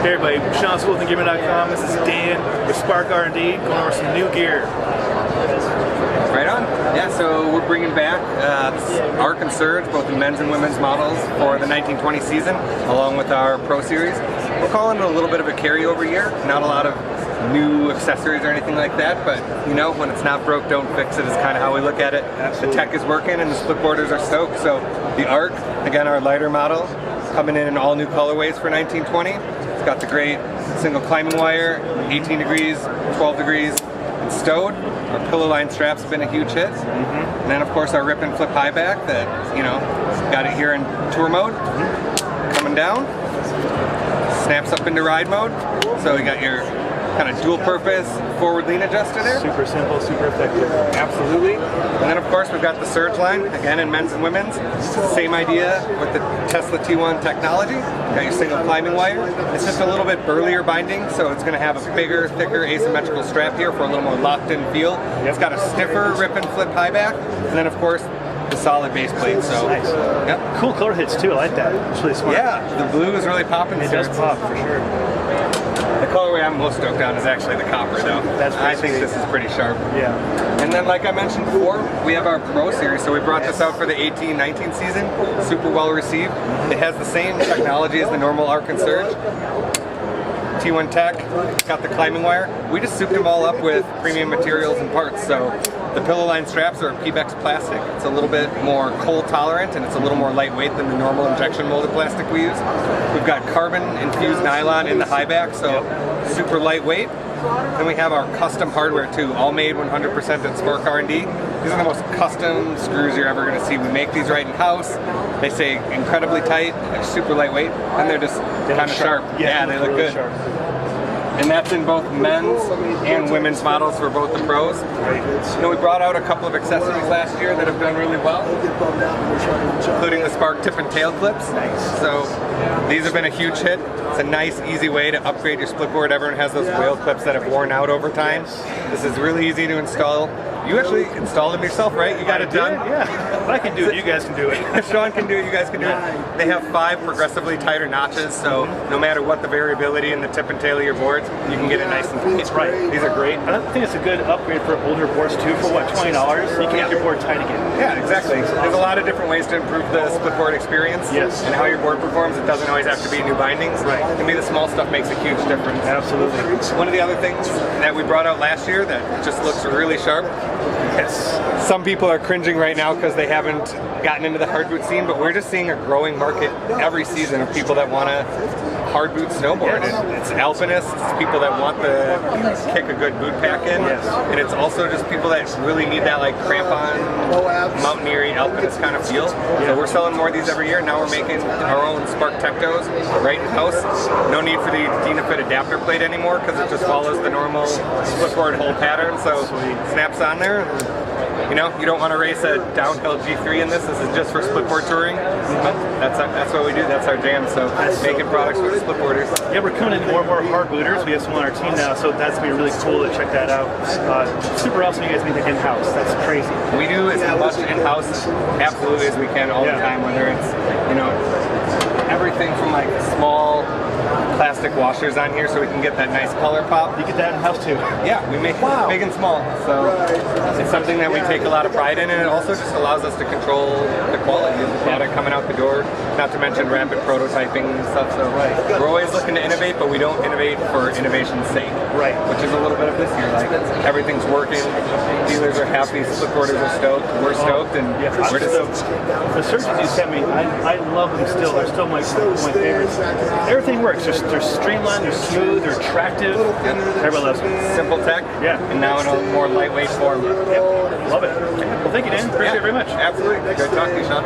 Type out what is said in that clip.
Hey everybody, Sean Sewell with Engearment.com. This is Dan with Spark R&D going over some new gear. Right on. Yeah, so we're bringing back Arc and Surge, both in men's and women's models for the 1920 season, along with our Pro Series. We're calling it a little bit of a carryover year. Not a lot of new accessories or anything like that, but you know, when it's not broke, don't fix it is kind of how we look at it. Absolutely. The tech is working and the split boarders are stoked. So the Arc, again, our lighter model, coming in all new colorways for 1920. It's got the great single climbing wire, 18 degrees, 12 degrees, and stowed. Our pillow line straps have been a huge hit. And then of course our rip and flip high back that, you know, got it here in tour mode. Coming down, snaps up into ride mode. So you got your kind of dual purpose forward lean adjuster there. Super simple, super effective. Absolutely. And then of course we've got the Surge line, again in men's and women's. Same idea with the Tesla T1 technology. Got your single climbing wire. It's just a little bit burlier binding, so it's going to have a bigger, thicker asymmetrical strap here for a little more locked in feel. It's got a stiffer rip and flip high back. And then of course the solid base plate. So nice. Yep. Cool color hits too, I like that. It's really smart. Yeah, the blue is really popping. It does pop for sure. The colorway I'm most stoked on is actually the copper though. I think this is pretty sharp. Yeah. And then like I mentioned before, we have our Pro Series, so we brought this out for the 18-19 season. Super well received. It has the same technology as the normal Arc and Surge. T1 Tech, got the climbing wire. We just souped them all up with premium materials and parts. So the pillow line straps are PBEX plastic. It's a little bit more cold tolerant and it's a little more lightweight than the normal injection molded plastic we use. We've got carbon infused nylon in the high back, so super lightweight. Then we have our custom hardware too, all made 100% at Spark R&D. These are the most custom screws you're ever going to see. We make these right in house. They stay incredibly tight, they're super lightweight, and they're just kind of sharp. Yeah, they look good. Sharp. And that's in both men's and women's models for both the pros. You know, we brought out a couple of accessories last year that have done really well, including the Spark tip and tail clips. Nice. So these have been a huge hit. It's a nice, easy way to upgrade your split board. Everyone has those whale clips that have worn out over time. This is really easy to install. You actually installed them yourself, right? You got it done? Yeah. If I can do it, you guys can do it. Sean can do it, you guys can do it. They have 5 progressively tighter notches, so no matter what the variability in the tip and tail of your boards, you can get it nice and tight. Right. These are great. I think it's a good upgrade for older boards too. For what, $20? You can make your board tight again. Yeah, exactly. There's a lot of different ways to improve the split board experience. Yes. And how your board performs. It doesn't always have to be new bindings. Right. To me, the small stuff makes a huge difference. Absolutely. One of the other things that we brought out last year that just looks really sharp. Yes. Some people are cringing right now because they haven't gotten into the hard boot scene, but we're just seeing a growing market every season of people that want to hard boot snowboard. It's alpinists, it's people that want to kick a good boot pack in, and it's also just people that really need that like crampon, mountaineering, alpinist kind of feel. So we're selling more of these every year. Now we're making our own Spark Tectos right in house. No need for the Dynafit adapter plate anymore because it just follows the normal split board hole pattern. So snaps on there. You know, you don't want to race a downhill G3 in this. This is just for split board touring. That's what we do. That's our jam. So making products for the split boarders. Yeah, we're coming in more and more hard booters. We have some on our team now, so that's gonna be really cool to check that out. Super awesome. You guys make it in house. That's crazy. We do as much in house absolutely as we can all the time. Whether it's everything from like small plastic washers on here so we can get that nice color pop. You get that in house too? Yeah, we make big and small. So it's something that we take a lot of pride in, and it also just allows us to control the quality of the product coming out the door, not to mention rapid prototyping and stuff. So we're always looking to innovate, but we don't innovate for innovation's sake. Right. Which is a little bit of this year. Like everything's working, dealers are happy, split boarders are stoked, we're stoked, and we're just the surges you sent me, I love them still. They're still my favorites. Everything works. They're streamlined, they're smooth, they're attractive. Everybody loves them. Simple tech, and now in a more lightweight form. Yep. Love it. Well, thank you, Dan. Appreciate it very much. Absolutely. Good talking to you, Sean.